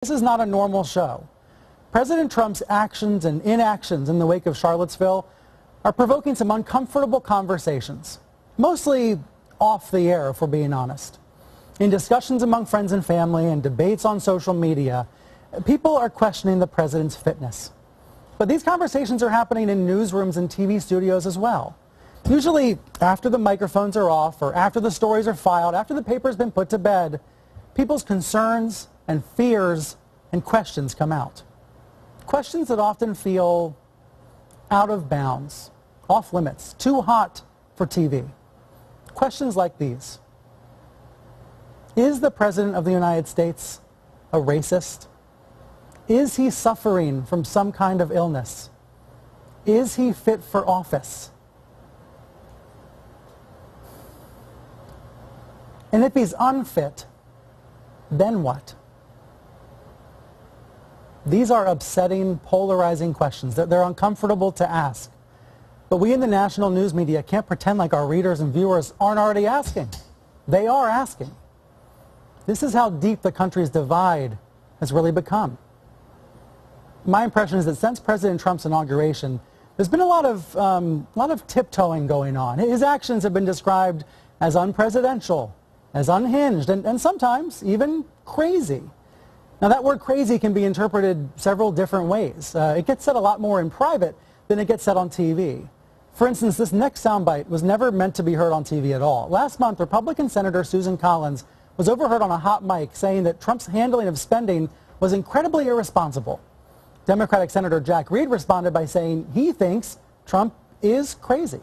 This is not a normal show. President Trump's actions and inactions in the wake of Charlottesville are provoking some uncomfortable conversations, mostly off the air, if we're being honest. In discussions among friends and family and debates on social media, people are questioning the president's fitness. But these conversations are happening in newsrooms and TV studios as well. Usually after the microphones are off or after the stories are filed, after the paper's been put to bed, people's concerns and fears and questions come out. Questions that often feel out of bounds, off limits, too hot for TV. Questions like these. Is the President of the United States a racist? Is he suffering from some kind of illness? Is he fit for office? And if he's unfit, then what? These are upsetting, polarizing questions. They're uncomfortable to ask. But we in the national news media can't pretend like our readers and viewers aren't already asking. They are asking. This is how deep the country's divide has really become. My impression is that since President Trump's inauguration, there's been a lot of tiptoeing going on. His actions have been described as unpresidential, as unhinged, and sometimes even crazy. Now, that word crazy can be interpreted several different ways. It gets said a lot more in private than it gets said on TV. For instance, this next soundbite was never meant to be heard on TV at all. Last month, Republican Senator Susan Collins was overheard on a hot mic saying that Trump's handling of spending was incredibly irresponsible. Democratic Senator Jack Reed responded by saying he thinks Trump is crazy.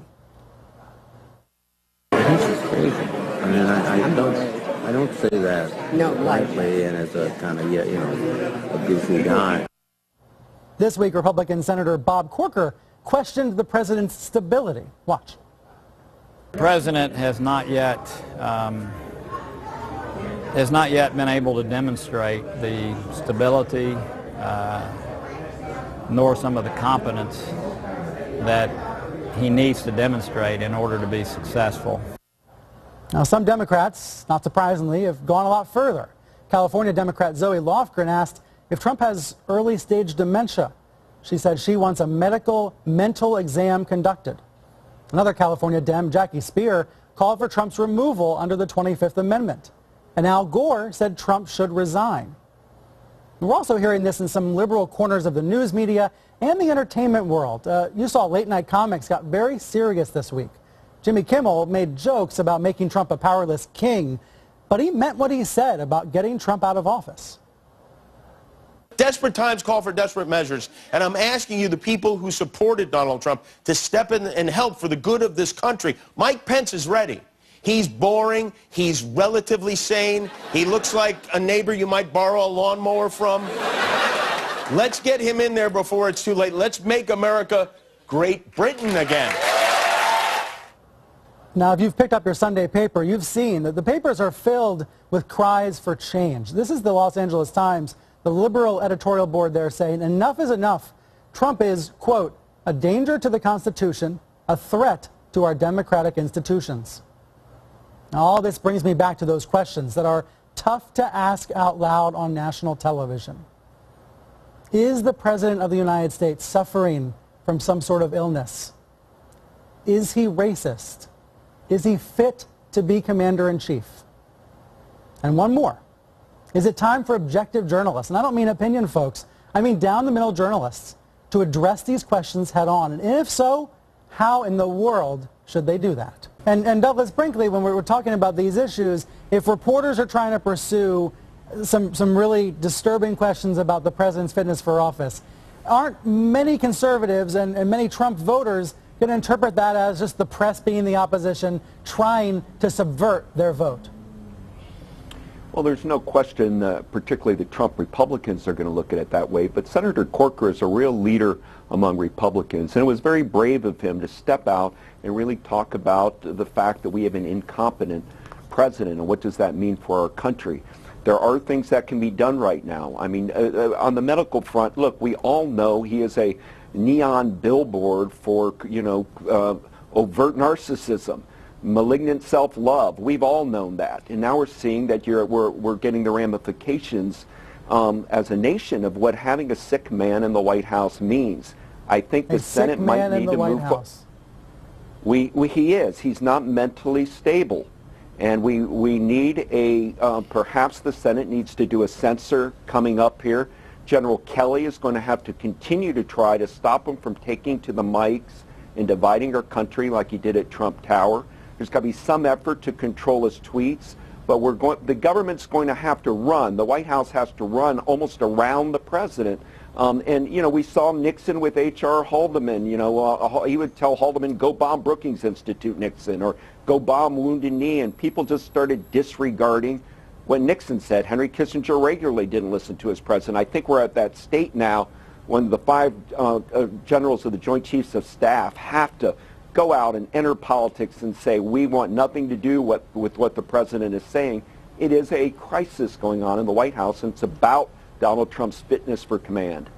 He's crazy. I mean, I don't say that lightly and as a kind of, a goofy guy. This week, Republican Senator Bob Corker questioned the president's stability. Watch. The president has not yet been able to demonstrate the stability nor some of the competence that he needs to demonstrate in order to be successful. Now, some Democrats, not surprisingly, have gone a lot further. California Democrat Zoe Lofgren asked if Trump has early-stage dementia. She said she wants a mental exam conducted. Another California Dem, Jackie Speer, called for Trump's removal under the 25th Amendment. And Al Gore said Trump should resign. We're also hearing this in some liberal corners of the news media and the entertainment world. You saw late-night comics got very serious this week. Jimmy Kimmel made jokes about making Trump a powerless king, but he meant what he said about getting Trump out of office. Desperate times call for desperate measures, and I'm asking you, the people who supported Donald Trump, to step in and help for the good of this country. Mike Pence is ready. He's boring. He's relatively sane. He looks like a neighbor you might borrow a lawnmower from. Let's get him in there before it's too late. Let's make America Great Britain again. Now, if you've picked up your Sunday paper, you've seen that the papers are filled with cries for change. This is the Los Angeles Times, the liberal editorial board there saying, enough is enough. Trump is, quote, a danger to the Constitution, a threat to our democratic institutions. Now, all this brings me back to those questions that are tough to ask out loud on national television. Is the President of the United States suffering from some sort of illness? Is he racist? Is he fit to be commander-in-chief? And one more. Is it time for objective journalists, and I don't mean opinion folks, I mean down-the-middle journalists, to address these questions head-on? And if so, how in the world should they do that? And Douglas Brinkley, when we're talking about these issues, if reporters are trying to pursue some really disturbing questions about the president's fitness for office, aren't many conservatives and many Trump voters going to interpret that as just the press being the opposition trying to subvert their vote? Well, there's no question, particularly the Trump Republicans are going to look at it that way, but Senator Corker is a real leader among Republicans, and it was very brave of him to step out and really talk about the fact that we have an incompetent president, and what does that mean for our country. There are things that can be done right now. I mean, on the medical front, look, we all know he is a neon billboard for, overt narcissism. malignant self-love. We've all known that. And now we're seeing that we're getting the ramifications as a nation of what having a sick man in the White House means. I think the Senate might need to move forward. He is. He's not mentally stable. And we need perhaps the Senate needs to do a censor coming up here. General Kelly is going to have to continue to try to stop him from taking to the mics and dividing our country like he did at Trump Tower. There's got to be some effort to control his tweets. But the government's going to have to run. The White House has to run almost around the president. And, you know, we saw Nixon with H.R. Haldeman. You know, he would tell Haldeman, go bomb Brookings Institute, Nixon, or go bomb Wounded Knee. And people just started disregarding what Nixon said. Henry Kissinger regularly didn't listen to his president. I think we're at that state now when the 5 generals of the Joint Chiefs of Staff have to go out and enter politics and say, we want nothing to do with what the president is saying. It is a crisis going on in the White House, and it's about Donald Trump's fitness for command.